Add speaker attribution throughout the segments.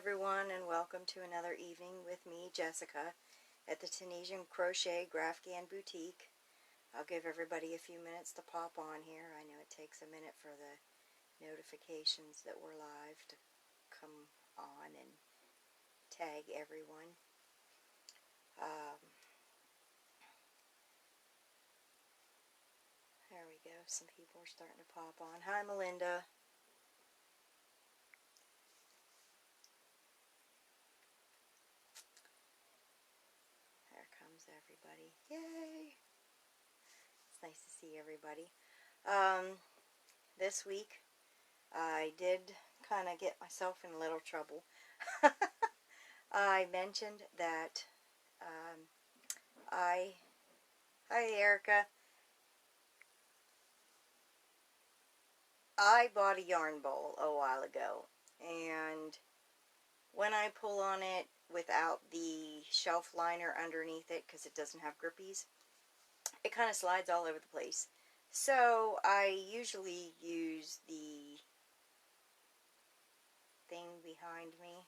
Speaker 1: everyone, and welcome to another evening with me, Jessica, at the Tunisian Crochet Graphghan Boutique. I'll give everybody a few minutes to pop on here. I know it takes a minute for the notifications that we're live to come on and tag everyone. There we go. Some people are starting to pop on. Hi, Melinda. There comes everybody. Yay! It's nice to see everybody. This week I did kind of get myself in a little trouble. I mentioned that hi Erica, I bought a yarn bowl a while ago, and when I pull on it without the shelf liner underneath it, because it doesn't have grippies, it kind of slides all over the place. So I usually use the thing behind me,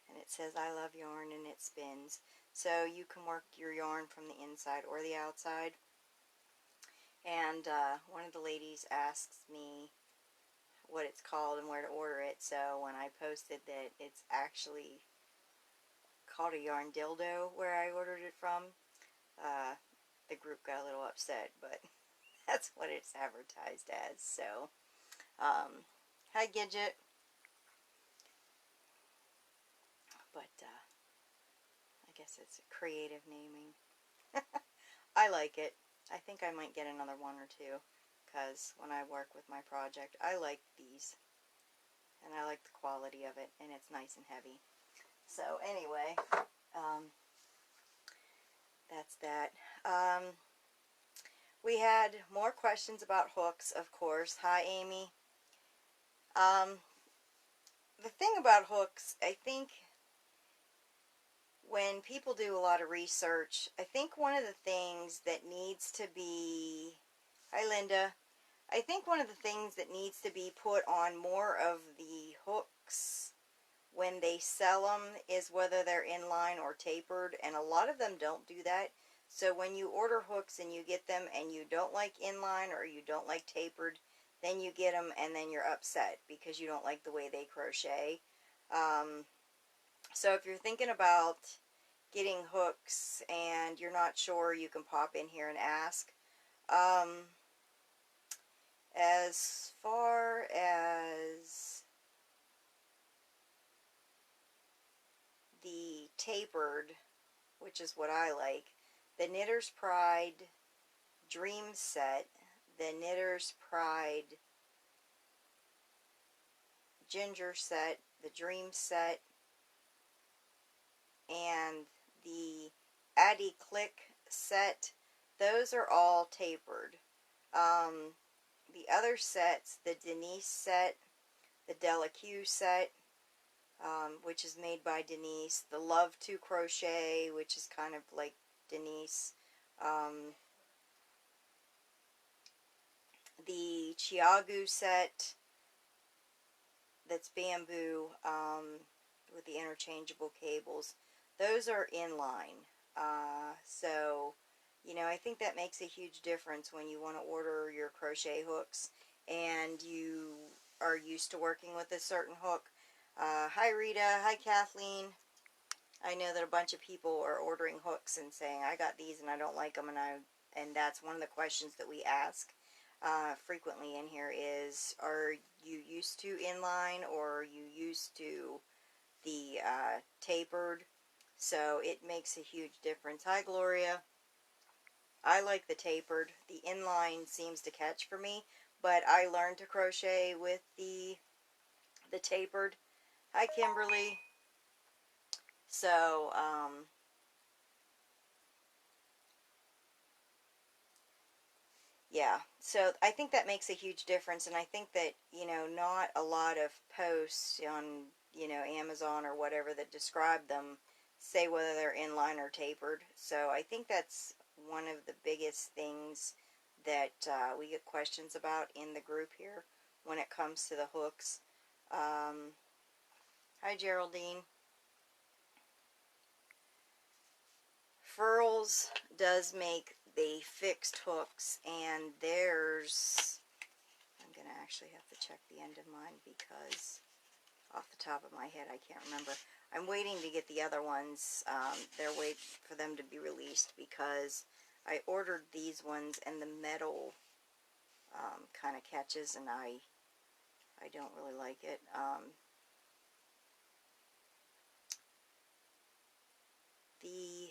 Speaker 1: and it says I love yarn and it spins. So you can work your yarn from the inside or the outside. And one of the ladies asks me what it's called and where to order it. So when I posted that it's actually called a yarn dildo where I ordered it from, the group got a little upset, but that's what it's advertised as. So, hi Gidget. But I guess it's creative naming. I like it. I think I might get another one or two, because when I work with my project, I like these, and I like the quality of it, and it's nice and heavy. So anyway, that's that. We had more questions about hooks, of course. Hi, Amy. The thing about hooks, I think when people do a lot of research, I think one of the things that needs to be, hi Linda, I think one of the things that needs to be put on more of the hooks when they sell them is whether they're inline or tapered, and a lot of them don't do that. So when you order hooks and you get them and you don't like inline or you don't like tapered, then you get them and then you're upset because you don't like the way they crochet. So if you're thinking about getting hooks and you're not sure, you can pop in here and ask. As far as the tapered, which is what I like, the Knitter's Pride Dream Set, the Knitter's Pride Ginger Set, the Dream Set, and the Addy Click Set, those are all tapered. The other sets, the Denise set, the Della Q set, which is made by Denise, the Love to Crochet, which is kind of like Denise, the Chiagu set, that's bamboo, with the interchangeable cables, those are inline. So, you know, I think that makes a huge difference when you want to order your crochet hooks and you are used to working with a certain hook. Hi Rita, hi Kathleen. I know that a bunch of people are ordering hooks and saying, I got these and I don't like them, and that's one of the questions that we ask frequently in here is, are you used to inline or are you used to the tapered? So it makes a huge difference. Hi Gloria. I like the tapered. The inline seems to catch for me, but I learned to crochet with the tapered. Hi Kimberly. So yeah, so I think that makes a huge difference, and I think that, you know, not a lot of posts on, you know, Amazon or whatever that describe them say whether they're inline or tapered. So I think that's one of the biggest things that we get questions about in the group here. when it comes to the hooks. Hi Geraldine. Furls does make the fixed hooks, and there's, I'm going to actually have to check the end of mine because off the top of my head I can't remember. I'm waiting to get the other ones. They're waiting for them to be released because I ordered these ones and the metal kind of catches, and I don't really like it. The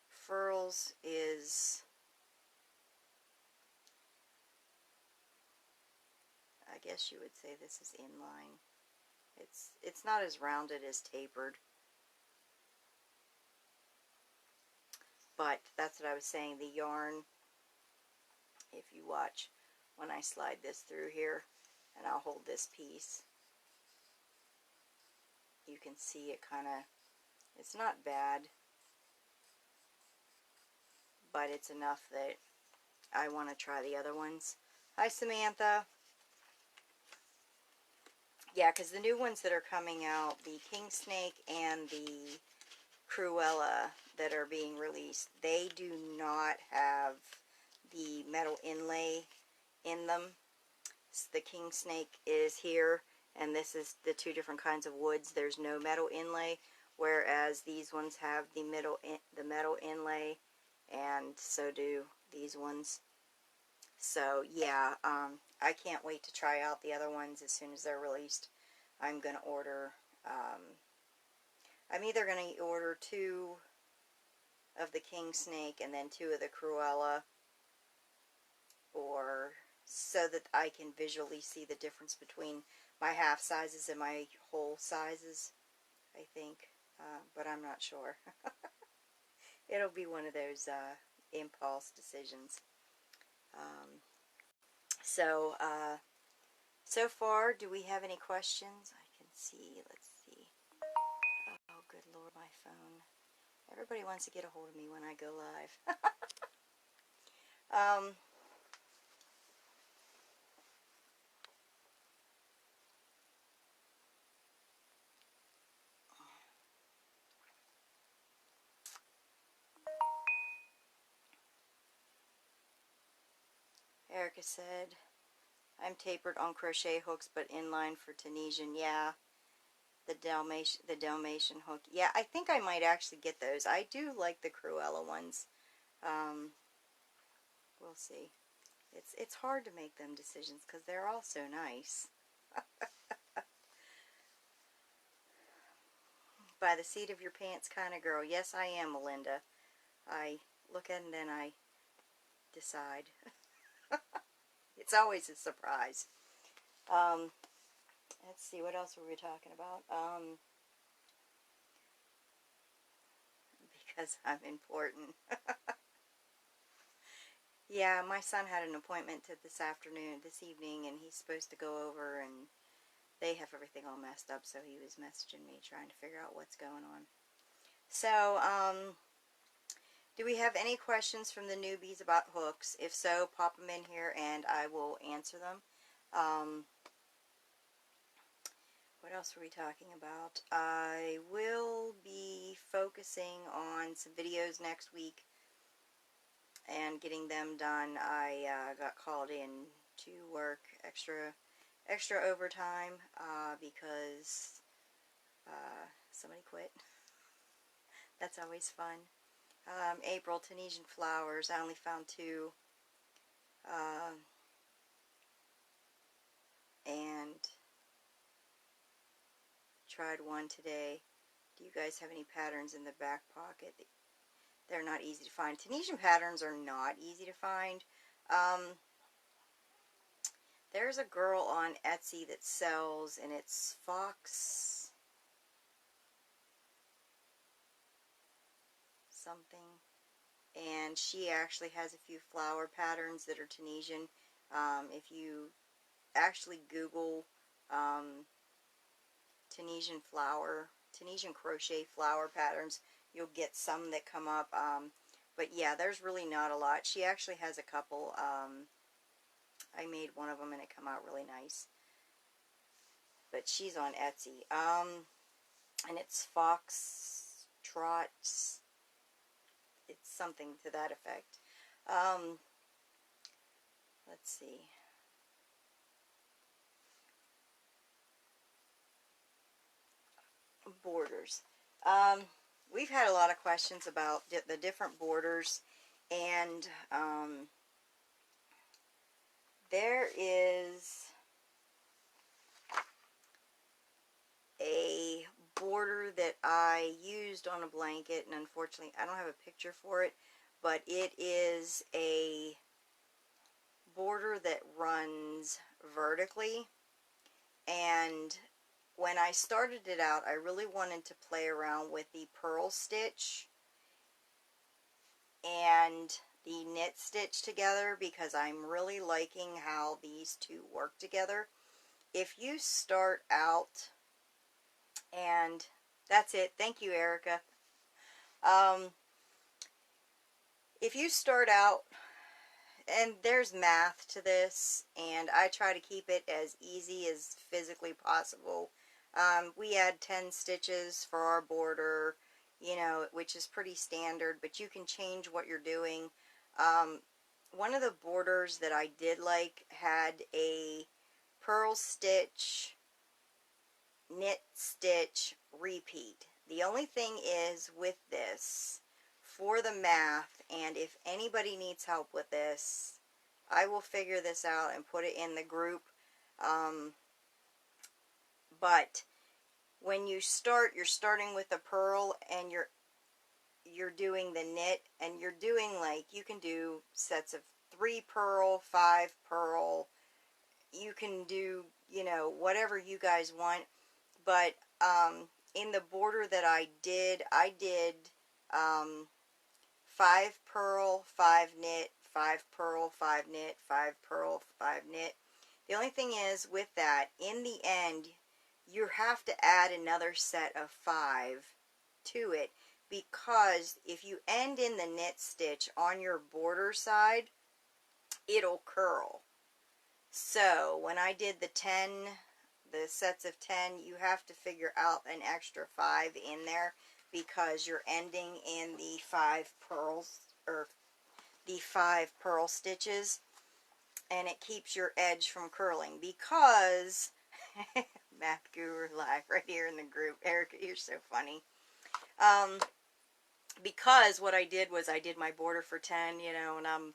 Speaker 1: furls is, I guess you would say this is inline. It's not as rounded as tapered. But that's what I was saying, the yarn, if you watch when I slide this through here, and I'll hold this piece, you can see it kind of, it's not bad, but it's enough that I want to try the other ones. Hi Samantha. Yeah, because the new ones that are coming out, the King Snake and the Cruella that are being released, they do not have the metal inlay in them. The King Snake is here, and this is the two different kinds of woods. There's no metal inlay, whereas these ones have the metal inlay, and so do these ones. So yeah, I can't wait to try out the other ones as soon as they're released. I'm going to order, I'm either going to order 2 of the King Snake and then 2 of the Cruella, or so that I can visually see the difference between my half sizes and my whole sizes, I think, but I'm not sure. It'll be one of those impulse decisions. So far, do we have any questions? I can see, let's see. Oh, good Lord, my phone. Everybody wants to get a hold of me when I go live. Erica said, I'm tapered on crochet hooks, but inline for Tunisian. Yeah, the Dalmatian hook. Yeah, I think I might actually get those. I do like the Cruella ones. We'll see. It's hard to make them decisions because they're all so nice. By the seat of your pants kind of girl. Yes, I am, Melinda. I look at it and then I decide. It's always a surprise. Let's see, what else were we talking about? Because I'm important. Yeah, my son had an appointment this evening, and he's supposed to go over, and they have everything all messed up, so he was messaging me trying to figure out what's going on. So, do we have any questions from the newbies about hooks? If so, pop them in here and I will answer them. What else were we talking about? I will be focusing on some videos next week and getting them done. I got called in to work extra overtime because somebody quit. That's always fun. April, Tunisian flowers. I only found 2. And tried one today. Do you guys have any patterns in the back pocket? They're not easy to find. Tunisian patterns are not easy to find. There's a girl on Etsy that sells, and it's Fox something, and she actually has a few flower patterns that are Tunisian. If you actually Google Tunisian crochet flower patterns, you'll get some that come up. But yeah, there's really not a lot. She actually has a couple I made one of them and it come out really nice. But she's on Etsy. And it's Fox Trots. It's something to that effect. Let's see. Borders. We've had a lot of questions about the different borders, and there is a border that I used on a blanket, and unfortunately I don't have a picture for it, but it is a border that runs vertically, and when I started it out, I really wanted to play around with the purl stitch and the knit stitch together because I'm really liking how these two work together. If you start out, and that's it, thank you, Erica. If you start out, and there's math to this, and I try to keep it as easy as physically possible. We add 10 stitches for our border, you know, which is pretty standard, but you can change what you're doing. One of the borders that I did like had a purl stitch, knit stitch, repeat. The only thing is with this, for the math, and if anybody needs help with this, I will figure this out and put it in the group. But when you start, you're starting with a purl, and you're doing the knit, and you're doing, like, you can do sets of 3 purl, 5 purl. You can do, you know, whatever you guys want. But in the border that I did 5 purl, 5 knit, 5 purl, 5 knit, 5 purl, 5 knit. The only thing is with that, in the end, you have to add another set of 5 to it, because if you end in the knit stitch on your border side, it'll curl. So when I did the sets of 10, you have to figure out an extra 5 in there, because you're ending in the 5 purls, or the 5 purl stitches, and it keeps your edge from curling. Because Math Guru Live right here in the group, Erica, you're so funny. Because what I did was I did my border for 10, you know, and I'm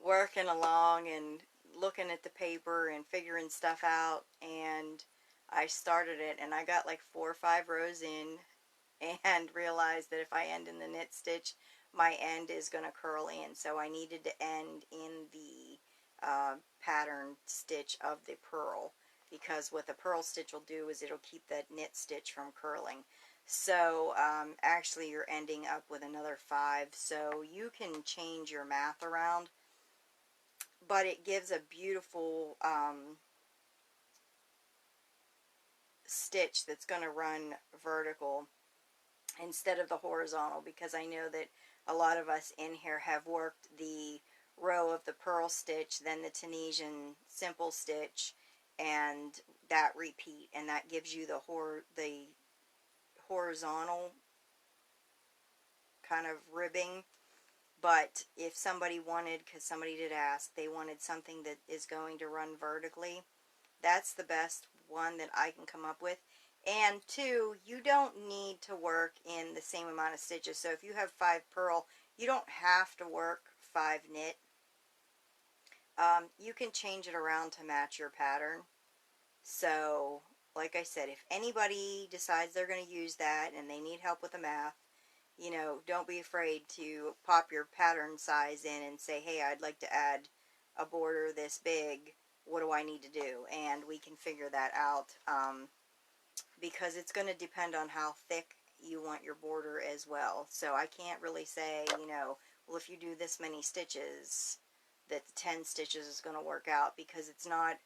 Speaker 1: working along and looking at the paper and figuring stuff out, and I started it, and I got like 4 or 5 rows in, and realized that if I end in the knit stitch, my end is going to curl in. So I needed to end in the pattern stitch of the purl, because what the purl stitch will do is it'll keep that knit stitch from curling. So actually you're ending up with another 5, so you can change your math around, but it gives a beautiful stitch that's going to run vertical instead of the horizontal, because I know that a lot of us in here have worked the row of the purl stitch, then the Tunisian simple stitch, and that repeat, and that gives you the horizontal kind of ribbing. But if somebody wanted, because somebody did ask, they wanted something that is going to run vertically, that's the best one that I can come up with. And 2, you don't need to work in the same amount of stitches. So if you have 5 purl, you don't have to work 5 knit. You can change it around to match your pattern. So, like I said, if anybody decides they're going to use that and they need help with the math, you know, don't be afraid to pop your pattern size in and say, hey, I'd like to add a border this big. What do I need to do? And we can figure that out, because it's going to depend on how thick you want your border as well. So I can't really say, you know, well, if you do this many stitches, that the 10 stitches is going to work out, because it's not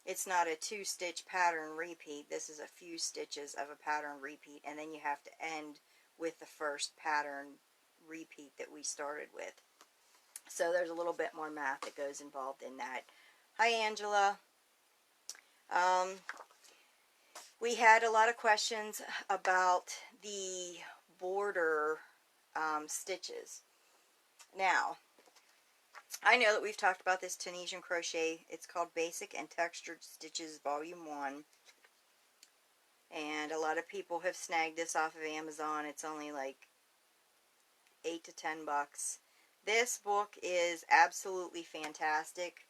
Speaker 1: a 2-stitch pattern repeat. This is a few stitches of a pattern repeat, and then you have to end with the first pattern repeat that we started with. So there's a little bit more math that goes involved in that. Hi, Angela. We had a lot of questions about the border stitches. Now, I know that we've talked about this Tunisian crochet. It's called Basic and Textured Stitches Volume 1. And a lot of people have snagged this off of Amazon. It's only like 8 to 10 bucks. This book is absolutely fantastic.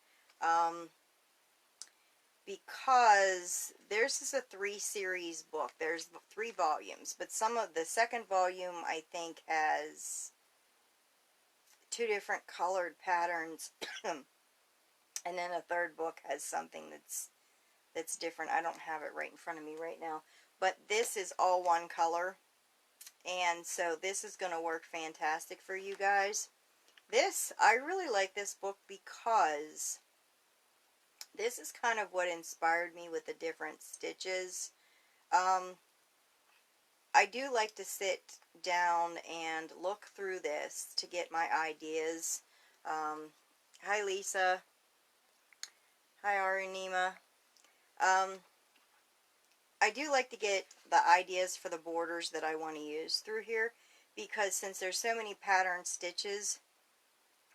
Speaker 1: Because this is a 3-series book. There's 3 volumes, but some of the second volume I think has 2 different colored patterns, and then the third book has something that's different. I don't have it right in front of me right now, but this is all one color, and so this is going to work fantastic for you guys. I really like this book because this is kind of what inspired me with the different stitches. I do like to sit down and look through this to get my ideas. Hi, Lisa. Hi, Arunima. I do like to get the ideas for the borders that I want to use through here, because since there's so many pattern stitches,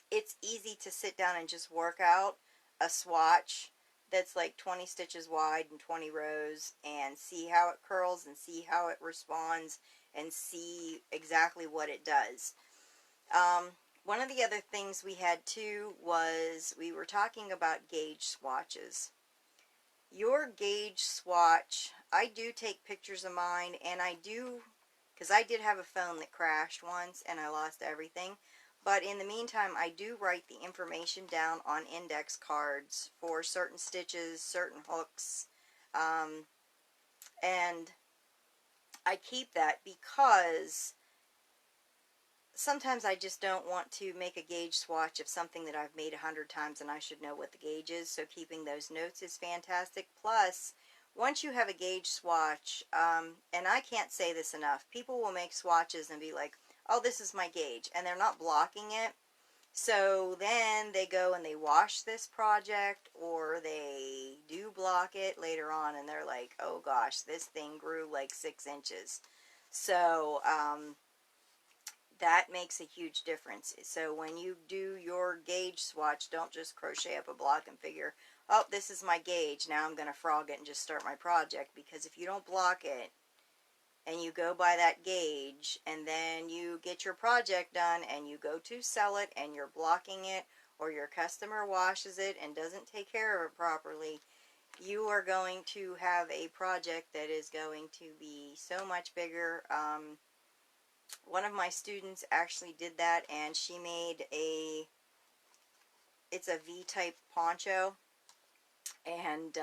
Speaker 1: it's easy to sit down and just work out a swatch that's like 20 stitches wide and 20 rows and see how it curls and see how it responds and see exactly what it does. One of the other things we had too was we were talking about gauge swatches. Your gauge swatch, I do take pictures of mine, and I do, because I did have a phone that crashed once and I lost everything. But in the meantime, I do write the information down on index cards for certain stitches, certain hooks, and I keep that because sometimes I just don't want to make a gauge swatch of something that I've made 100 times and I should know what the gauge is, so keeping those notes is fantastic. Plus, once you have a gauge swatch, and I can't say this enough, people will make swatches and be like, oh, this is my gauge, and they're not blocking it. So then they go and they wash this project, or they do block it later on, and they're like, oh gosh, this thing grew like 6 inches. So that makes a huge difference. So when you do your gauge swatch, don't just crochet up a block and figure, oh, this is my gauge, now I'm going to frog it and just start my project. Because if you don't block it, and you go by that gauge, and then you get your project done and you go to sell it and you're blocking it, or your customer washes it and doesn't take care of it properly, you are going to have a project that is going to be so much bigger. One of my students actually did that, and she made it's a V-type poncho, and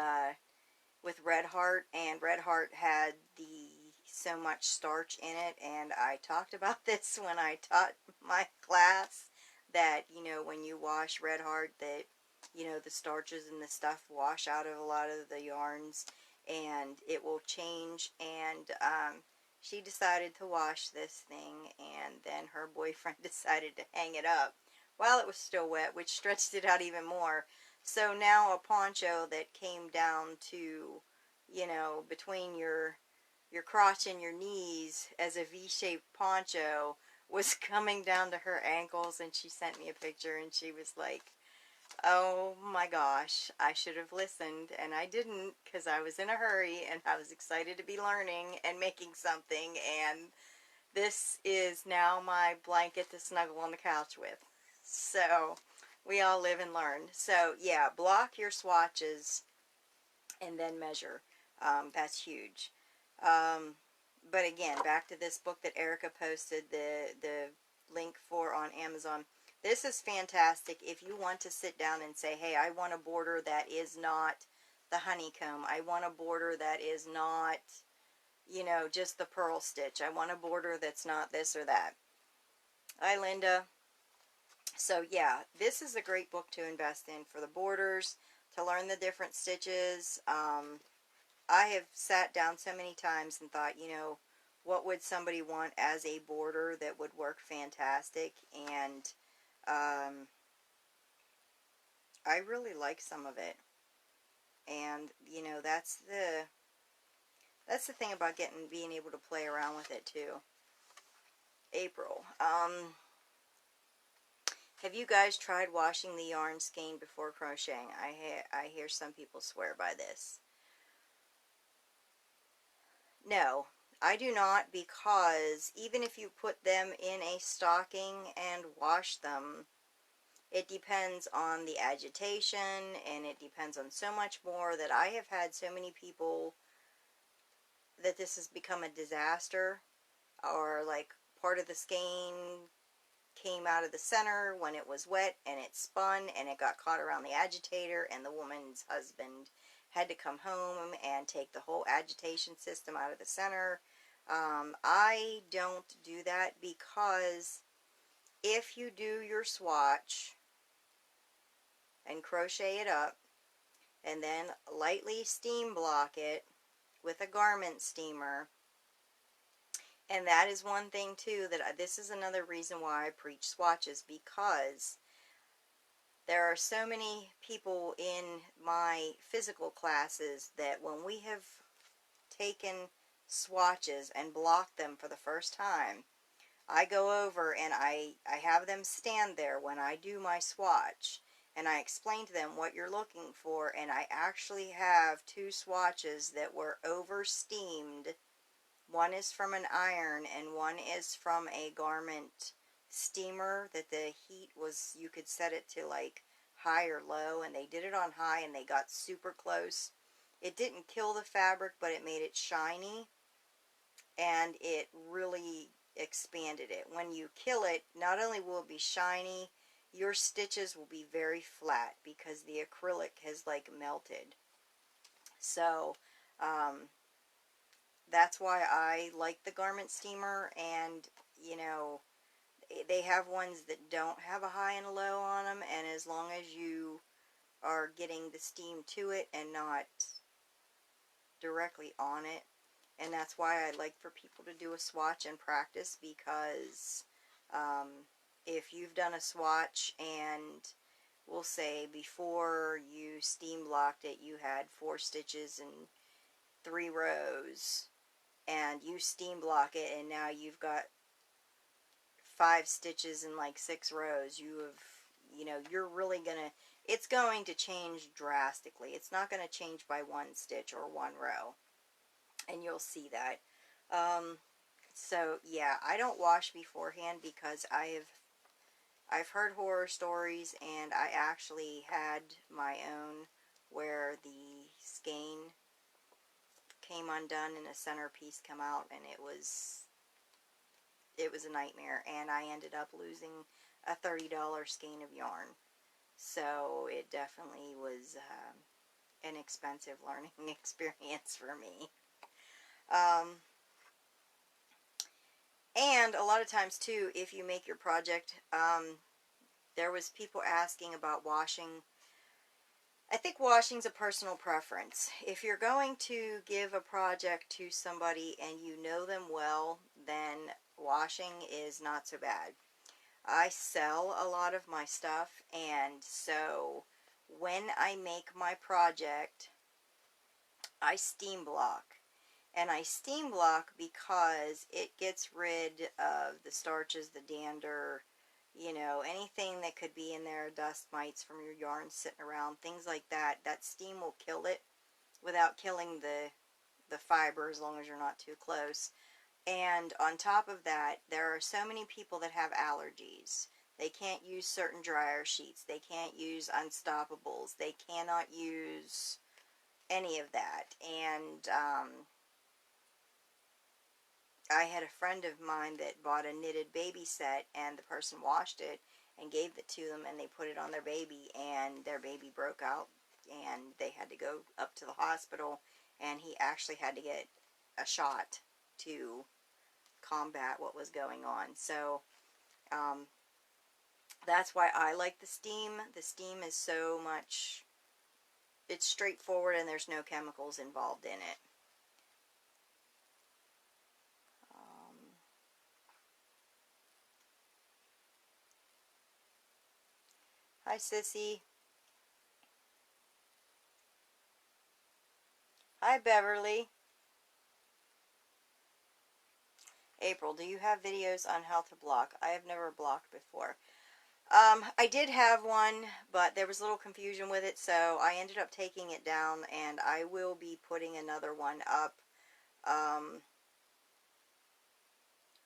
Speaker 1: with Red Heart, and Red Heart had so much starch in it, and I talked about this when I taught my class, that, you know, when you wash Red Heart, that, you know, the starches and the stuff wash out of a lot of the yarns, and it will change, and she decided to wash this thing, and then her boyfriend decided to hang it up while it was still wet, which stretched it out even more. So now a poncho that came down to, you know, between your crotch and your knees as a V-shaped poncho was coming down to her ankles, and she sent me a picture, and she was like, oh my gosh, I should have listened, and I didn't, because I was in a hurry and I was excited to be learning and making something, and this is now my blanket to snuggle on the couch with. So we all live and learn. So yeah, block your swatches and then measure. That's huge. But again, back to this book that Erica posted the link for on Amazon. This is fantastic if you want to sit down and say, hey, I want a border that is not the honeycomb. I want a border that is not, you know, just the purl stitch. I want a border that's not this or that. Hi, Linda. So yeah, this is a great book to invest in for the borders, to learn the different stitches. I have sat down so many times and thought, you know, what would somebody want as a border that would work fantastic, and I really like some of it. And, you know, that's the thing about being able to play around with it too. April. Have you guys tried washing the yarn skein before crocheting? I hear some people swear by this. No, I do not, because even if you put them in a stocking and wash them, it depends on the agitation, and it depends on so much more, that I have had so many people that this has become a disaster, or like part of the skein came out of the center when it was wet and it spun and it got caught around the agitator, and the woman's husband had to come home and take the whole agitation system out of the center. I don't do that, because if you do your swatch and crochet it up and then lightly steam block it with a garment steamer, and that is one thing too, this is another reason why I preach swatches, because there are so many people in my physical classes that when we have taken swatches and blocked them for the first time, I go over and I have them stand there when I do my swatch, and I explain to them what you're looking for, and I actually have 2 swatches that were over steamed. One is from an iron and one is from a garment steamer that the heat was, you could set it to like high or low, and they did it on high and they got super close. It didn't kill the fabric, but it made it shiny, and it really expanded it. When you kill it, not only will it be shiny, your stitches will be very flat because the acrylic has like melted. So that's why I like the garment steamer. And you know, they have ones that don't have a high and a low on them, and as long as you are getting the steam to it and not directly on it. And that's why I like for people to do a swatch and practice, because if you've done a swatch and we'll say before you steam blocked it you had 4 stitches and 3 rows, and you steam block it and now you've got 5 stitches and like 6 rows, you're really gonna, it's going to change drastically. It's not going to change by 1 stitch or 1 row, and you'll see that. So yeah, I don't wash beforehand, because I've heard horror stories, and I actually had my own where the skein came undone and a centerpiece come out, and it was a nightmare, and I ended up losing a $30 skein of yarn. So it definitely was an expensive learning experience for me. And a lot of times too, if you make your project, there was people asking about washing. I think washing's a personal preference. If you're going to give a project to somebody and you know them well, then washing is not so bad. I sell a lot of my stuff, and so when I make my project, I steam block. And I steam block because it gets rid of the starches, the dander, anything that could be in there, dust mites from your yarn sitting around, things like that. That steam will kill it without killing the fiber, as long as you're not too close. And on top of that, there are so many people that have allergies. They can't use certain dryer sheets. They can't use Unstoppables. They cannot use any of that. And I had a friend of mine that bought a knitted baby set, and the person washed it and gave it to them, and they put it on their baby, and their baby broke out, and they had to go up to the hospital, and he actually had to get a shot to combat what was going on. So that's why I like the steam. The steam is so much, it's straightforward, and there's no chemicals involved in it. Hi, Sissy. Hi, Beverly. April, do you have videos on how to block? I have never blocked before. I did have one, but there was a little confusion with it, so I ended up taking it down, and I will be putting another one up.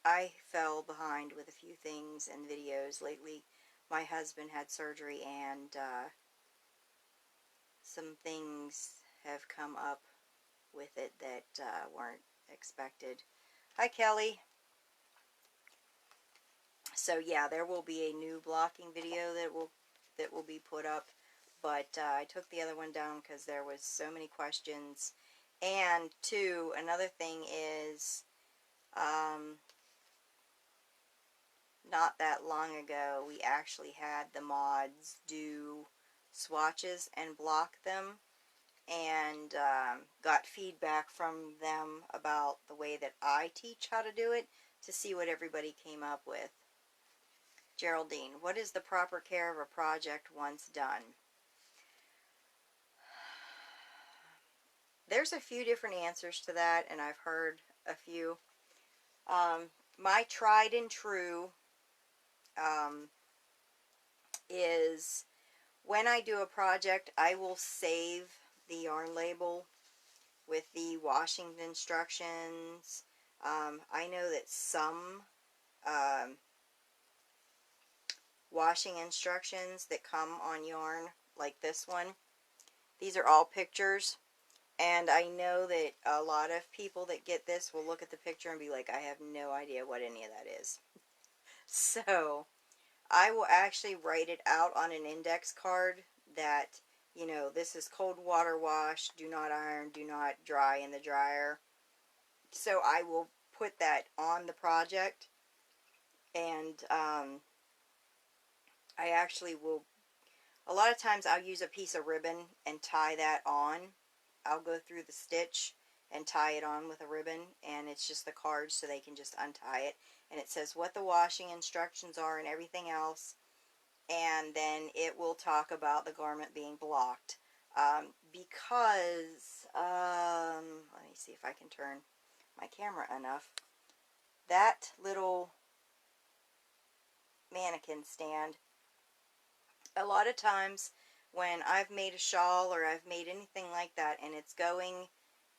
Speaker 1: I fell behind with a few things and videos lately. My husband had surgery, and some things have come up with it that weren't expected. Hi, Kelly. So yeah, there will be a new blocking video that will be put up, but I took the other one down because there was so many questions. And two, another thing is, not that long ago, we actually had the mods do swatches and block them, and got feedback from them about the way that I teach how to do it to see what everybody came up with. Geraldine, what is the proper care of a project once done? There's a few different answers to that, and I've heard a few. My tried and true is when I do a project, I will save the yarn label with the washing instructions. I know that some washing instructions that come on yarn, like this one, these are all pictures. And I know that a lot of people that get this will look at the picture and be like, I have no idea what any of that is. So I will actually write it out on an index card that, you know, this is cold water wash, do not iron, do not dry in the dryer. So I will put that on the project, and I actually will, a lot of times I'll use a piece of ribbon and tie that on. I'll go through the stitch and tie it on with a ribbon, and it's just the card so they can just untie it. And it says what the washing instructions are and everything else, and then it will talk about the garment being blocked. Because, let me see if I can turn my camera enough. That little mannequin stand, a lot of times when I've made a shawl or I've made anything like that and it's going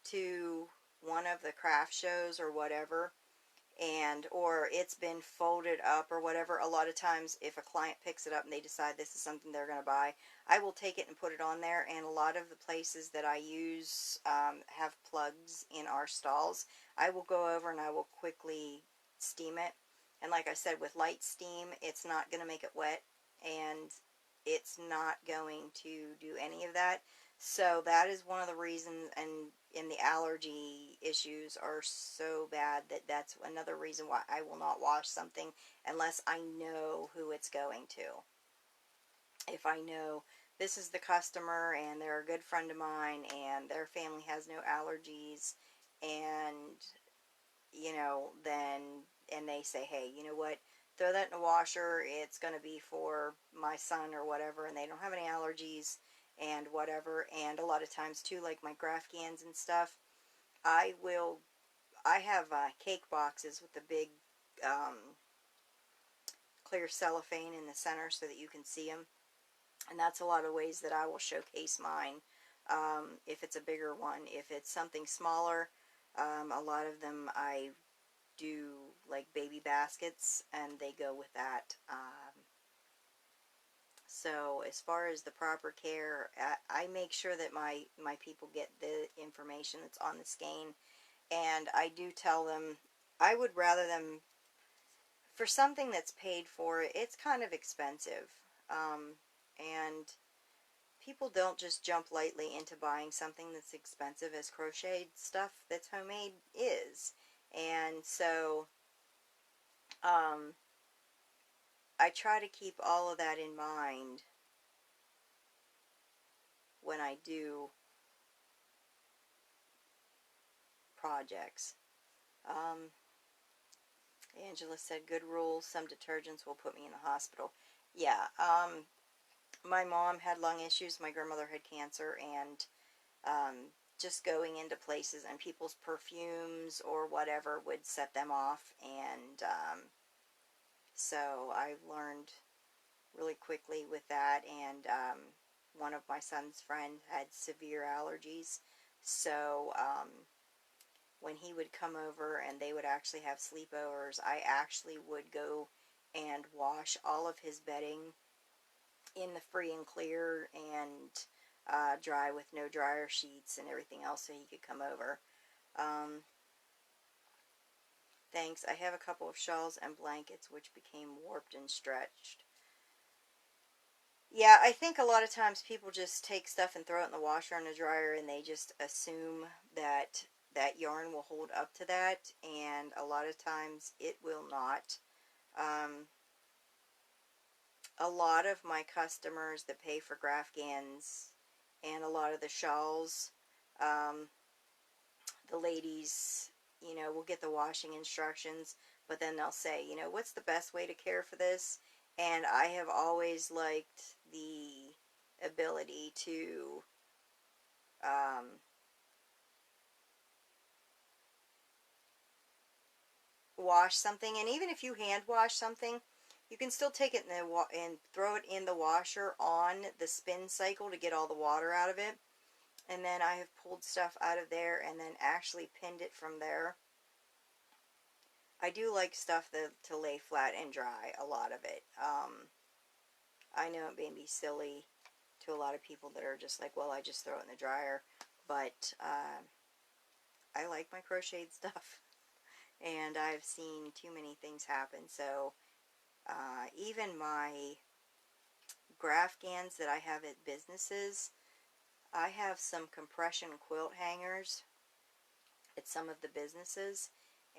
Speaker 1: to one of the craft shows or whatever, and or it's been folded up or whatever, a lot of times if a client picks it up and they decide this is something they're going to buy, I will take it and put it on there. And a lot of the places that I use have plugs in our stalls. I will go over and I will quickly steam it, and like I said, with light steam it's not going to make it wet, and it's not going to do any of that. So that is one of the reasons, and in the allergy issues are so bad, that's another reason why I will not wash something unless I know who it's going to. If I know this is the customer and they're a good friend of mine and their family has no allergies, and you know, then, and they say, hey, you know what, throw that in the washer, it's going to be for my son or whatever, and they don't have any allergies and whatever. And a lot of times too, like my Graphghans and stuff, I have cake boxes with the big clear cellophane in the center so that you can see them, and that's a lot of ways that I will showcase mine. If it's a bigger one, if it's something smaller, a lot of them I do like baby baskets and they go with that. So as far as the proper care, I make sure that my people get the information that's on the skein, and I do tell them I would rather them, for something that's paid for, it's kind of expensive, and people don't just jump lightly into buying something that's expensive, as crocheted stuff that's homemade is. And so I try to keep all of that in mind when I do projects. Angela said, good rules, some detergents will put me in the hospital. Yeah, my mom had lung issues, my grandmother had cancer, and just going into places, and people's perfumes or whatever would set them off, and so I learned really quickly with that, and one of my son's friends had severe allergies, so when he would come over and they would actually have sleepovers, I actually would go and wash all of his bedding in the free and clear, and dry with no dryer sheets and everything else so he could come over. Thanks. I have a couple of shawls and blankets which became warped and stretched. Yeah, I think a lot of times people just take stuff and throw it in the washer and the dryer, and they just assume that that yarn will hold up to that, and a lot of times it will not. A lot of my customers that pay for Graphghans and a lot of the shawls, the ladies, will get the washing instructions, but then they'll say, what's the best way to care for this? And I have always liked the ability to wash something, and even if you hand wash something, you can still take it and throw it in the washer on the spin cycle to get all the water out of it. And then I have pulled stuff out of there and then actually pinned it from there. I do like stuff to lay flat and dry, a lot of it. I know it may be silly to a lot of people that are just like, well, I just throw it in the dryer. But I like my crocheted stuff. And I've seen too many things happen. So even my Graphghans that I have at businesses, I have some compression quilt hangers at some of the businesses,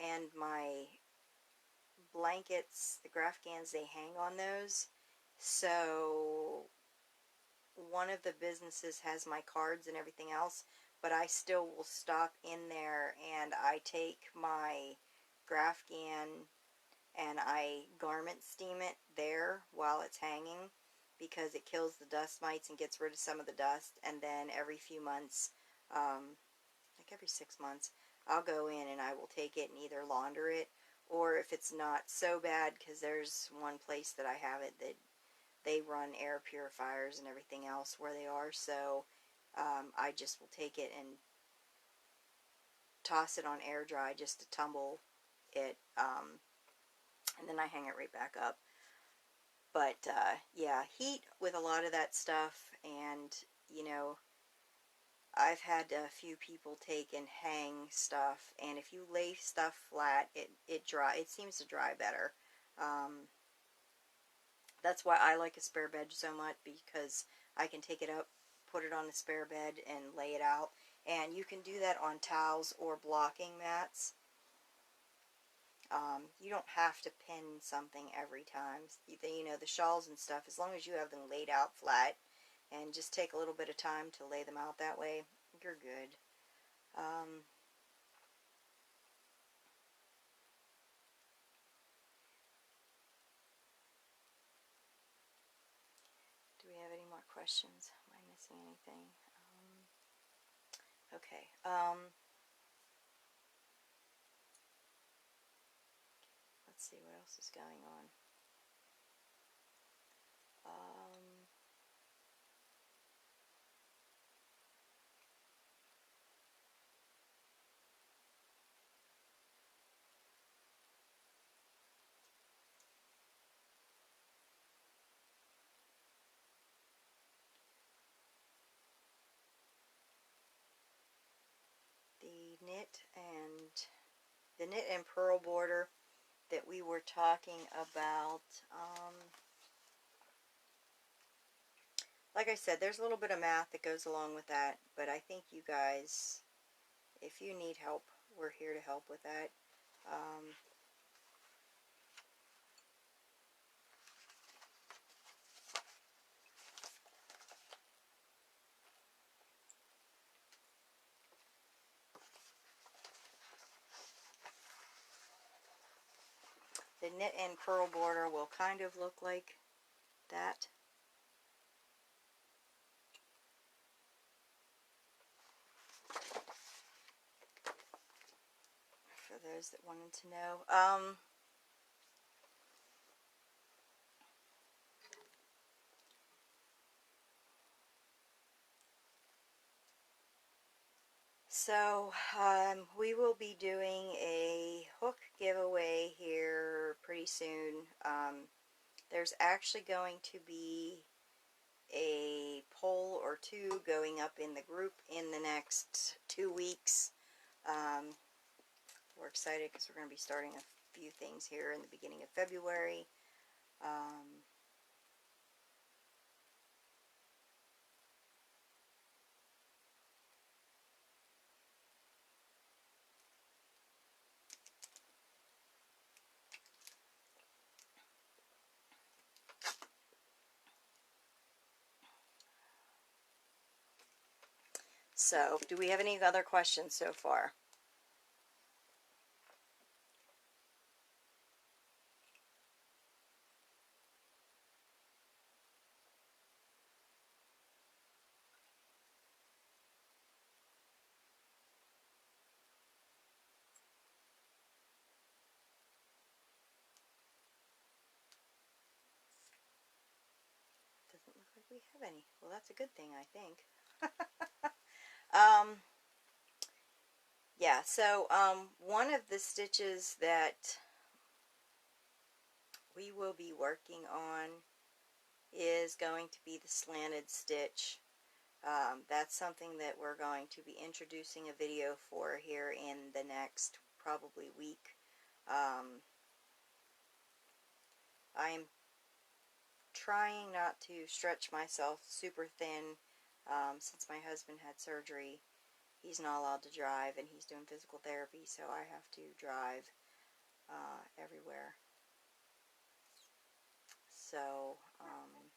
Speaker 1: and my blankets, the Graphghans, they hang on those. So one of the businesses has my cards and everything else, but I still will stop in there and I take my Graphghan and I garment steam it there while it's hanging, because it kills the dust mites and gets rid of some of the dust. And then every few months, like every 6 months, I'll go in and I will take it and either launder it, or if it's not so bad, because there's one place that I have it that they run air purifiers and everything else where they are, so I just will take it and toss it on air dry just to tumble it, and then I hang it right back up. But yeah, heat with a lot of that stuff, and I've had a few people take and hang stuff, and if you lay stuff flat, it seems to dry better. That's why I like a spare bed so much, because I can take it up, put it on the spare bed, and lay it out. And you can do that on towels or blocking mats. You don't have to pin something every time. The shawls and stuff, as long as you have them laid out flat and just take a little bit of time to lay them out that way, you're good. Do we have any more questions? Am I missing anything? Okay. Let's see what else is going on. The knit and purl border that we were talking about. Like I said, there's a little bit of math that goes along with that, but I think you guys, if you need help, we're here to help with that. The knit and purl border will kind of look like that. those that wanted to know. So, we will be doing a hook giveaway here pretty soon. There's actually going to be a poll or two going up in the group in the next 2 weeks. We're excited because we're going to be starting a few things here in the beginning of February. So, do we have any other questions so far? Doesn't look like we have any. Well, that's a good thing, I think. Yeah, so one of the stitches that we will be working on is going to be the slanted stitch. That's something that we're going to be introducing a video for here in the next probably week. I'm trying not to stretch myself super thin since my husband had surgery. He's not allowed to drive and he's doing physical therapy, so I have to drive everywhere. So, I'm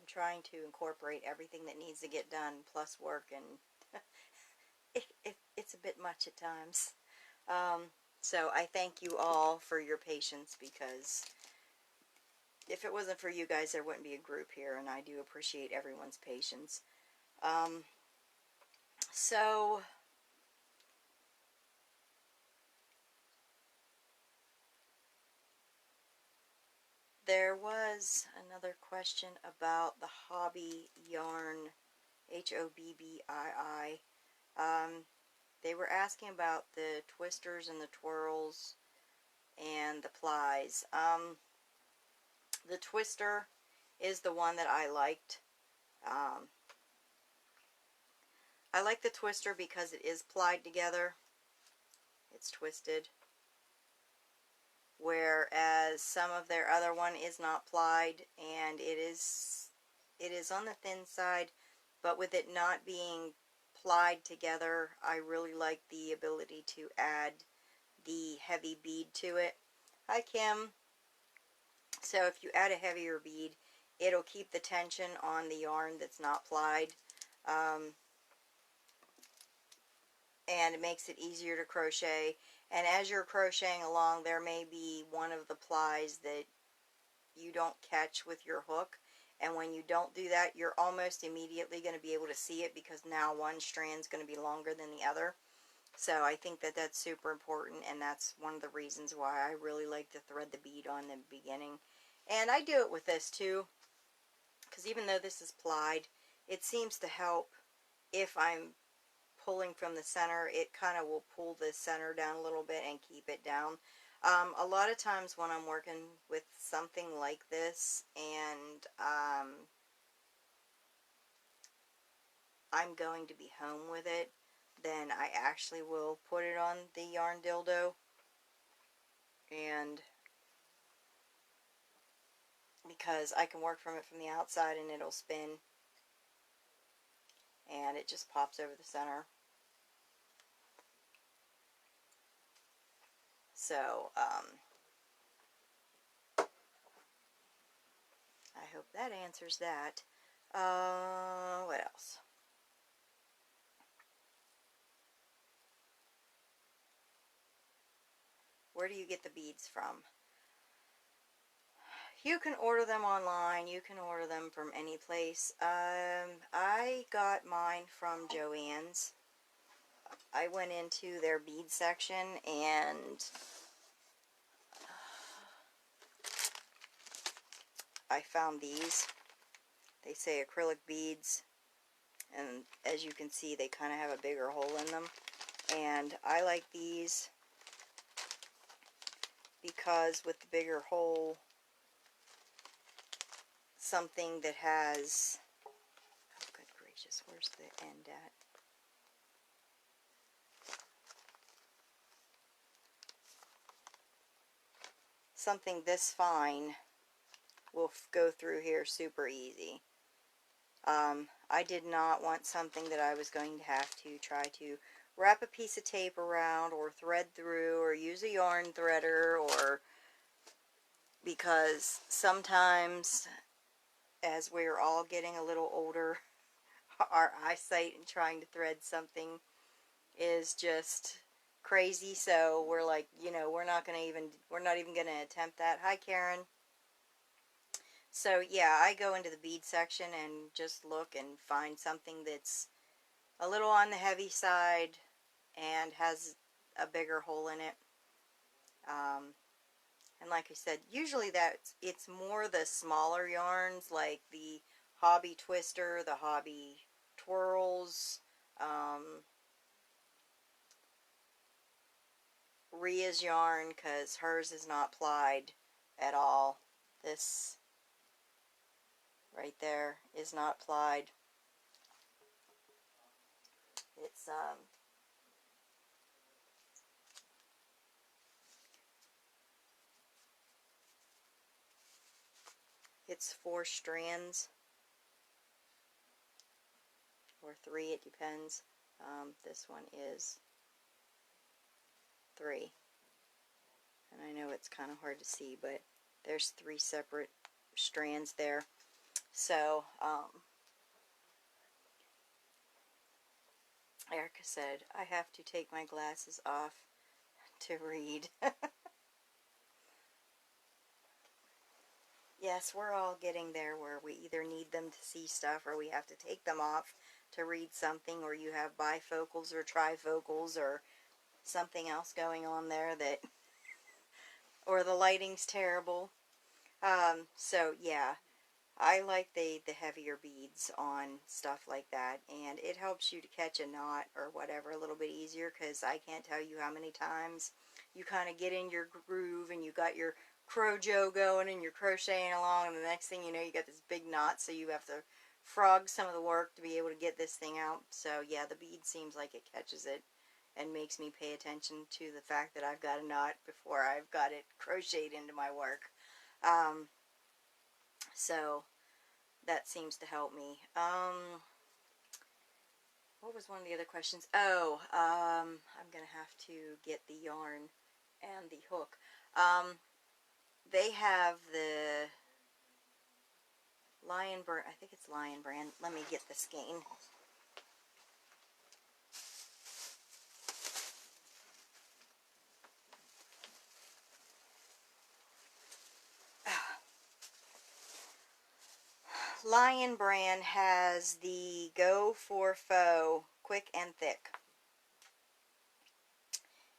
Speaker 1: trying to incorporate everything that needs to get done plus work, and it's a bit much at times. So I thank you all for your patience, because if it wasn't for you guys, there wouldn't be a group here, and I do appreciate everyone's patience. So there was another question about the hobby yarn, HOBBII. They were asking about the twisters and the twirls and the plies. The twister is the one that I liked. I like the twister because it is plied together. It's twisted. Whereas some of their other one is not plied, and it is on the thin side, but with it not being plied together, I really like the ability to add the heavy bead to it. Hi, Kim. So if you add a heavier bead, it'll keep the tension on the yarn that's not plied, and it makes it easier to crochet. And as you're crocheting along, there may be one of the plies that you don't catch with your hook, and when you don't do that, you're almost immediately going to be able to see it, because now one strand's going to be longer than the other. So I think that that's super important, and that's one of the reasons why I really like to thread the bead on the beginning. And I do it with this too, because even though this is plied, it seems to help if I'm pulling from the center. It kind of will pull the center down a little bit and keep it down. A lot of times when I'm working with something like this, and I'm going to be home with it, then I actually will put it on the yarn dildo, and because I can work from it from the outside and it'll spin, and it just pops over the center. So, I hope that answers that. What else? Where do you get the beads from? you can order them online. You can order them from any place. I got mine from Joann's. I went into their bead section and I found these. They say acrylic beads, and as you can see, they kind of have a bigger hole in them. And I like these because with the bigger hole, something that has, oh good gracious, where's the end at? Something this fine will go through here super easy. I did not want something that I was going to have to try to wrap a piece of tape around or thread through or use a yarn threader, or because sometimes as we're all getting a little older, our eyesight in trying to thread something is just crazy. So we're like, you know, we're not even going to attempt that. Hi, Karen. So yeah, I go into the bead section and just look and find something that's a little on the heavy side and has a bigger hole in it. And like I said, usually it's more the smaller yarns, like the Hobby Twister, the Hobby Twirls, Rhea's yarn, because hers is not plied at all. This right there is not plied. It's 4 strands, or 3, it depends. This one is 3. And I know it's kind of hard to see, but there's 3 separate strands there. So, Erica said, I have to take my glasses off to read. Yes, we're all getting there where we either need them to see stuff or we have to take them off to read something, or you have bifocals or trifocals or something else going on there that, or the lighting's terrible. So yeah, I like the heavier beads on stuff like that, and it helps you to catch a knot or whatever a little bit easier, because I can't tell you how many times you kind of get in your groove and you got your crojo going and you're crocheting along, and the next thing you know, you got this big knot, so you have to frog some of the work to be able to get this thing out. So yeah, the bead seems like it catches it and makes me pay attention to the fact that I've got a knot before I've got it crocheted into my work. So that seems to help me. What was one of the other questions? Oh, I'm going to have to get the yarn and the hook. They have the Lion Brand, I think it's Lion Brand. Let me get the skein. Lion Brand has the Go for Faux Quick and Thick.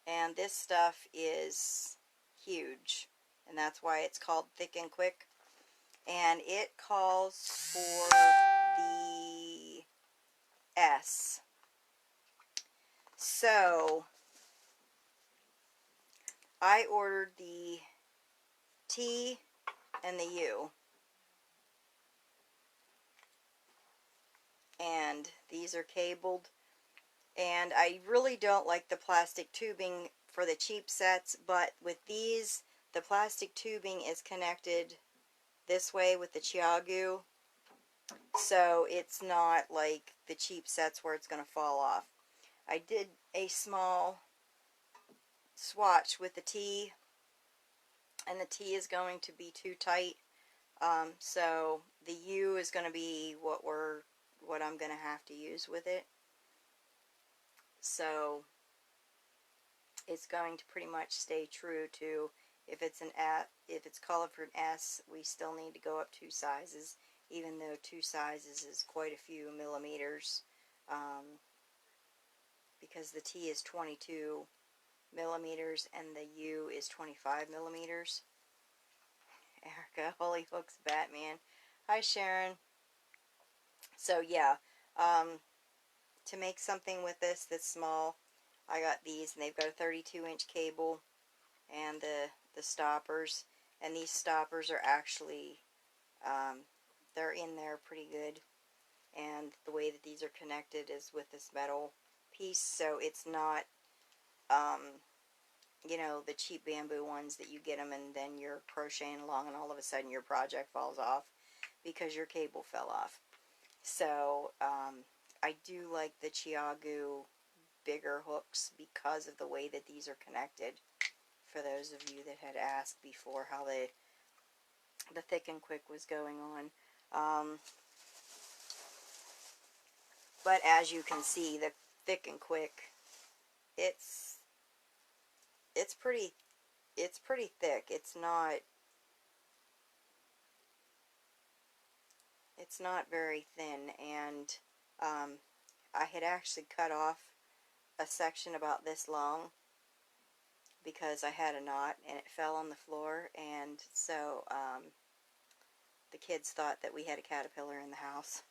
Speaker 1: And this stuff is huge, and that's why it's called Thick and Quick. And it calls for the S. So I ordered the T and the U. And these are cabled. And I really don't like the plastic tubing for the cheap sets, but with these, the plastic tubing is connected this way with the Chiagu, so it's not like the cheap sets where it's going to fall off. I did a small swatch with the T, and the T is going to be too tight, so the U is going to be what I'm going to have to use with it. So it's going to pretty much stay true to If it's called for an S, we still need to go up 2 sizes, even though 2 sizes is quite a few millimeters, because the T is 22 millimeters and the U is 25 millimeters. Erica, Holy Hooks Batman. Hi, Sharon. So yeah, to make something with this that's small, I got these, and they've got a 32-inch cable and the stoppers, and these stoppers are actually, they're in there pretty good, and the way that these are connected is with this metal piece, so it's not, you know, the cheap bamboo ones that you get them and then you're crocheting along and all of a sudden your project falls off because your cable fell off. So, I do like the Chiagu bigger hooks because of the way that these are connected. For those of you that had asked before how the thick and quick was going on. But as you can see, the thick and quick, it's pretty thick. It's not very thin, and I had actually cut off a section about this long because I had a knot and it fell on the floor, and so the kids thought that we had a caterpillar in the house.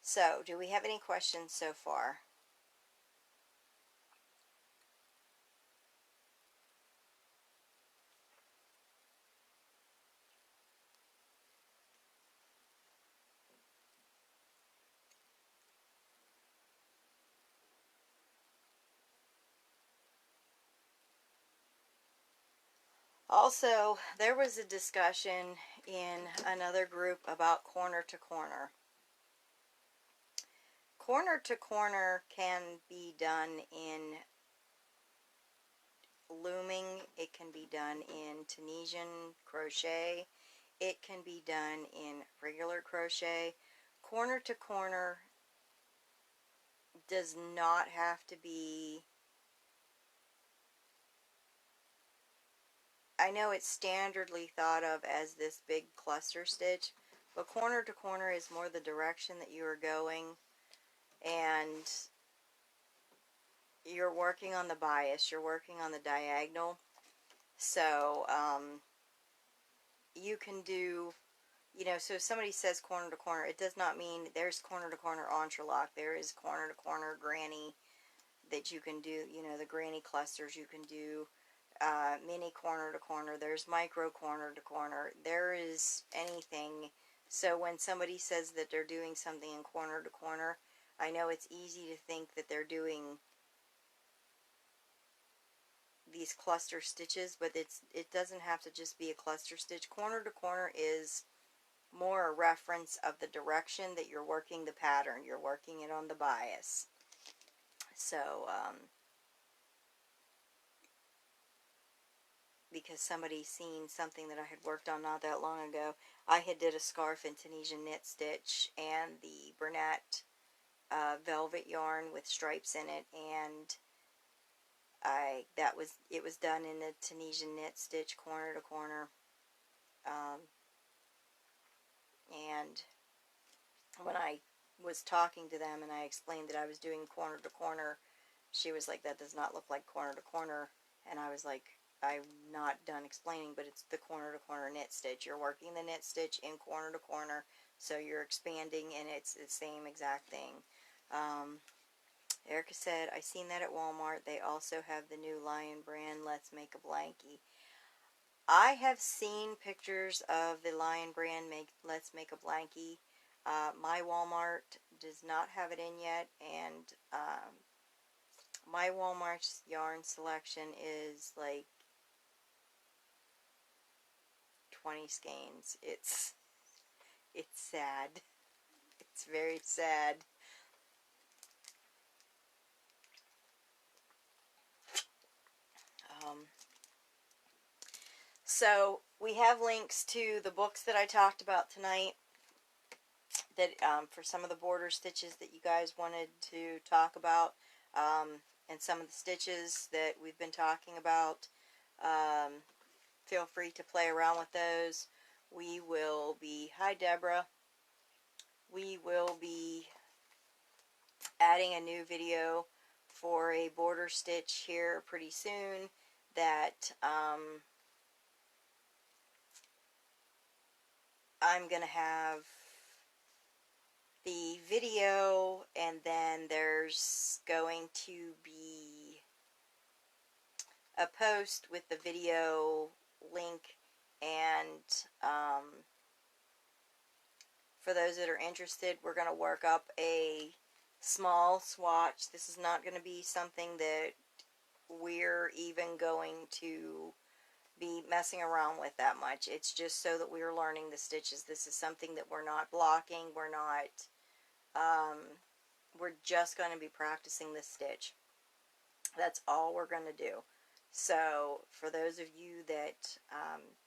Speaker 1: So, do we have any questions so far? Also, there was a discussion in another group about corner to corner. Corner to corner can be done in looming, it can be done in Tunisian crochet, it can be done in regular crochet. Corner to corner does not have to be, I know it's standardly thought of as this big cluster stitch, but corner to corner is more the direction that you are going, and you're working on the bias, you're working on the diagonal. So you can do, you know, so if somebody says corner to corner, it does not mean there's corner to corner entrelac. There is corner to corner granny that you can do, you know, the granny clusters you can do, mini corner to corner, there's micro corner to corner, there is anything. So when somebody says that they're doing something in corner to corner, I know it's easy to think that they're doing these cluster stitches, but it doesn't have to just be a cluster stitch. Corner to corner is more a reference of the direction that you're working the pattern. You're working it on the bias. So, because somebody seen something that I had worked on not that long ago, I had did a scarf in Tunisian knit stitch and the Bernat velvet yarn with stripes in it, and it was done in the Tunisian knit stitch corner to corner, and when I was talking to them and I explained that I was doing corner to corner, she was like, that does not look like corner to corner, and I was like, I'm not done explaining, but it's the corner to corner knit stitch. You're working the knit stitch in corner to corner, so you're expanding, and it's the same exact thing. Erica said, I seen that at Walmart. They also have the new Lion brand, Let's Make a Blankie. I have seen pictures of the Lion brand, Let's Make a Blankie. My Walmart does not have it in yet, and my Walmart's yarn selection is like 20 skeins. It's sad. It's very sad. So we have links to the books that I talked about tonight. that for some of the border stitches that you guys wanted to talk about, and some of the stitches that we've been talking about. Feel free to play around with those. We will be, hi Deborah, we will be adding a new video for a border stitch here pretty soon that I'm going to have the video, and then there's going to be a post with the video link, and for those that are interested, we're going to work up a small swatch. This is not going to be something that we're even going to be messing around with that much. It's just so that we're learning the stitches. This is something that we're not blocking. We're just going to be practicing this stitch. That's all we're going to do. So for those of you that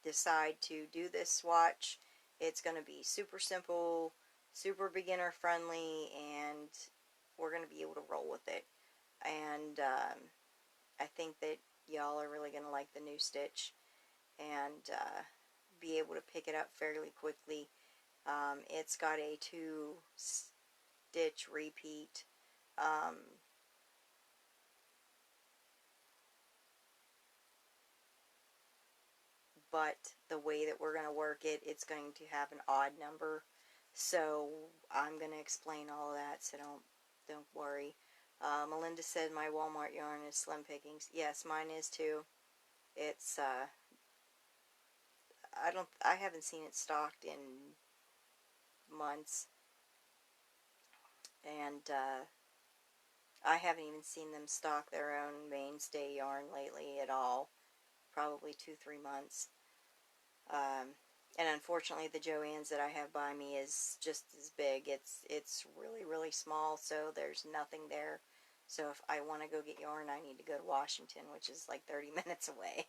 Speaker 1: decide to do this swatch, it's going to be super simple, super beginner friendly, and we're going to be able to roll with it. And I think that y'all are really going to like the new stitch and be able to pick it up fairly quickly. It's got a 2-stitch repeat. But the way that we're going to work it, it's going to have an odd number. So I'm going to explain all of that, so don't worry. Melinda said my Walmart yarn is slim pickings. Yes, mine is too. It's I haven't seen it stocked in months, and I haven't even seen them stock their own mainstay yarn lately at all. Probably 2-3 months. And unfortunately, the Joann's that I have by me is just as big. It's really, really small, so there's nothing there. So if I want to go get yarn, I need to go to Washington, which is like 30 minutes away.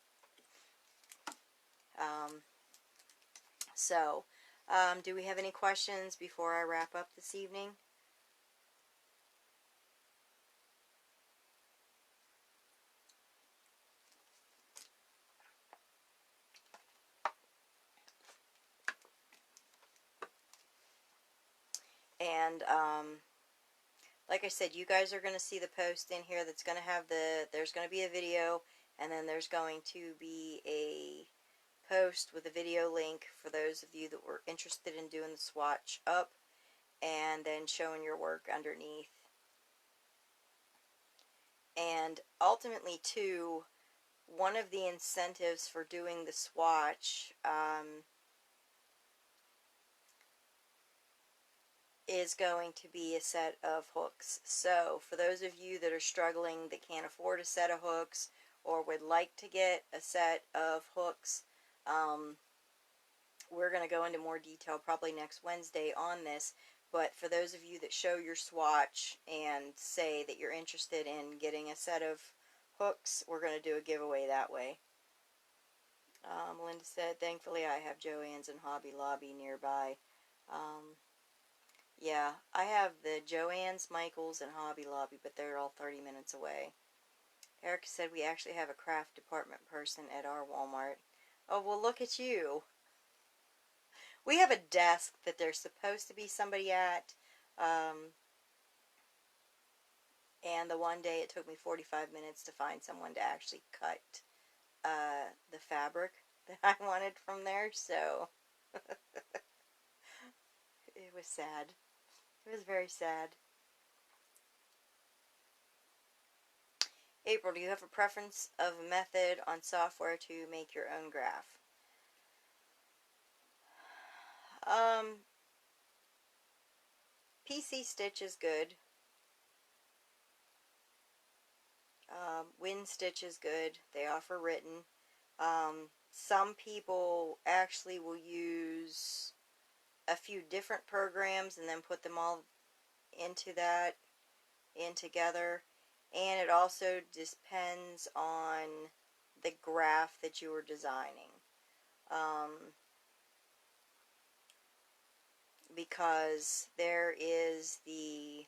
Speaker 1: Do we have any questions before I wrap up this evening? And like I said, you guys are going to see the post in here that's going to have there's going to be a video, and then there's going to be a post with a video link for those of you that were interested in doing the swatch up and then showing your work underneath. And ultimately too, one of the incentives for doing the swatch is going to be a set of hooks. So for those of you that are struggling, that can't afford a set of hooks, or would like to get a set of hooks, we're going to go into more detail probably next Wednesday on this. But for those of you that show your swatch and say that you're interested in getting a set of hooks, we're going to do a giveaway that way. Linda said, thankfully I have Joann's and Hobby Lobby nearby. Yeah, I have the Joann's, Michael's, and Hobby Lobby, but they're all 30 minutes away. Erica said we actually have a craft department person at our Walmart. Oh, well, look at you. We have a desk that there's supposed to be somebody at, and the one day it took me 45 minutes to find someone to actually cut the fabric that I wanted from there, so it was sad. It was very sad. April, do you have a preference of a method on software to make your own graph? PC Stitch is good. WinStitch is good. They offer written. Some people actually will use a few different programs and then put them all in together. And it also depends on the graph that you are designing. because there is the,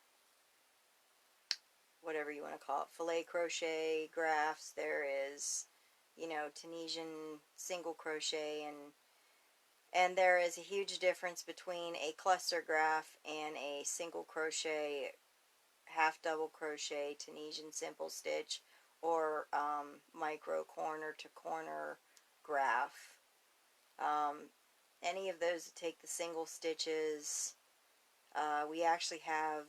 Speaker 1: whatever you want to call it, filet crochet graphs. There is, you know, Tunisian single crochet, and there is a huge difference between a cluster graph and a single crochet, half double crochet, Tunisian simple stitch, or micro corner to corner graph. Any of those that take the single stitches, we actually have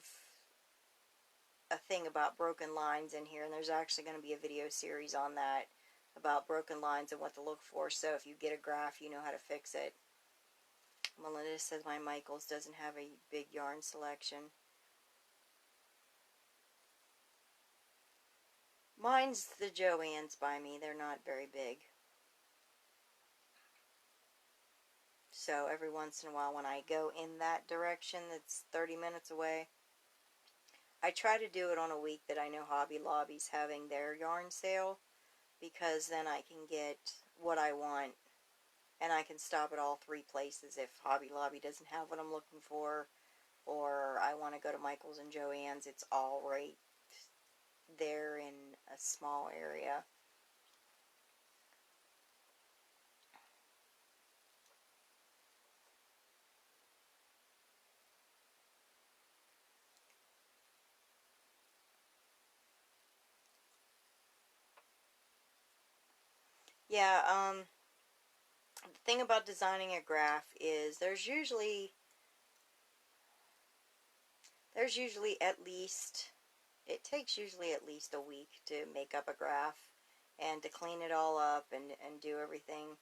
Speaker 1: a thing about broken lines in here, and there's actually going to be a video series on that, about broken lines and what to look for, so if you get a graph, you know how to fix it. Melinda says my Michaels doesn't have a big yarn selection. Mine's the Joann's by me. They're not very big. So every once in a while when I go in that direction that's 30 minutes away, I try to do it on a week that I know Hobby Lobby's having their yarn sale, because then I can get what I want, and I can stop at all three places if Hobby Lobby doesn't have what I'm looking for, or I want to go to Michael's and Joann's. It's all right there in a small area. Yeah, the thing about designing a graph is there's usually at least, it takes usually at least a week to make up a graph and to clean it all up and do everything.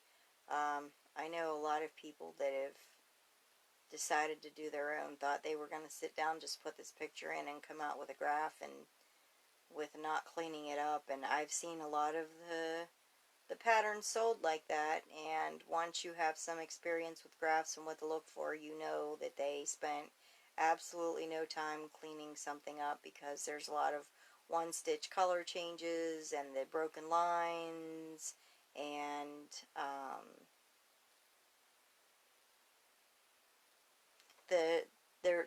Speaker 1: I know a lot of people that have decided to do their own thought they were going to sit down, just put this picture in and come out with a graph, and with not cleaning it up, and I've seen a lot of the patterns sold like that, and once you have some experience with graphs and what to look for, you know that they spent absolutely no time cleaning something up, because there's a lot of one stitch color changes and the broken lines, and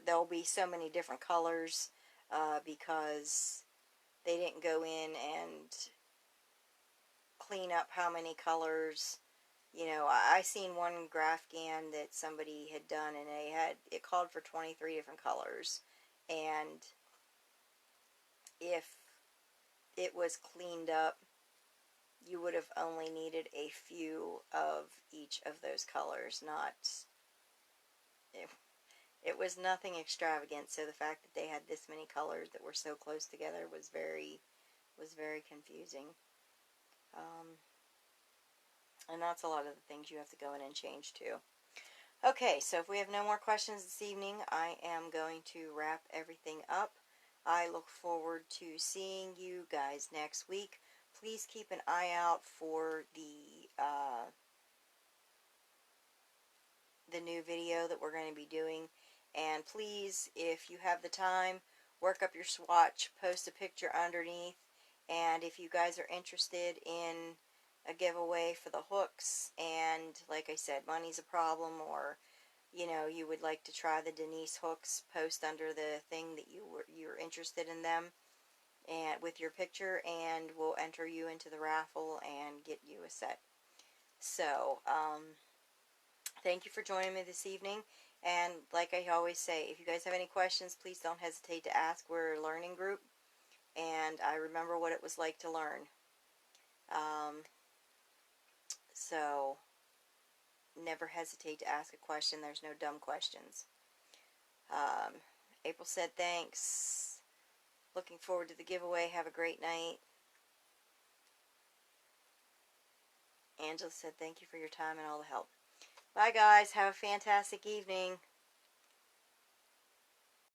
Speaker 1: there'll be so many different colors because they didn't go in and clean up how many colors. You know, I seen one Graphghan that somebody had done, and it called for 23 different colors, and if it was cleaned up, you would have only needed a few of each of those colors. Not it was nothing extravagant, so the fact that they had this many colors that were so close together was very confusing. And that's a lot of the things you have to go in and change too. Okay, so if we have no more questions this evening, I am going to wrap everything up. I look forward to seeing you guys next week. Please keep an eye out for the new video that we're going to be doing. And please, if you have the time, work up your swatch, post a picture underneath. And if you guys are interested in a giveaway for the hooks, and like I said, money's a problem, or you know, you would like to try the Denise hooks, post under the thing that you're interested in them, and with your picture, and we'll enter you into the raffle and get you a set. So, thank you for joining me this evening. And like I always say, if you guys have any questions, please don't hesitate to ask. We're a learning group, and I remember what it was like to learn. So never hesitate to ask a question. There's no dumb questions. April said thanks. Looking forward to the giveaway. Have a great night. Angela said thank you for your time and all the help. Bye guys. Have a fantastic evening.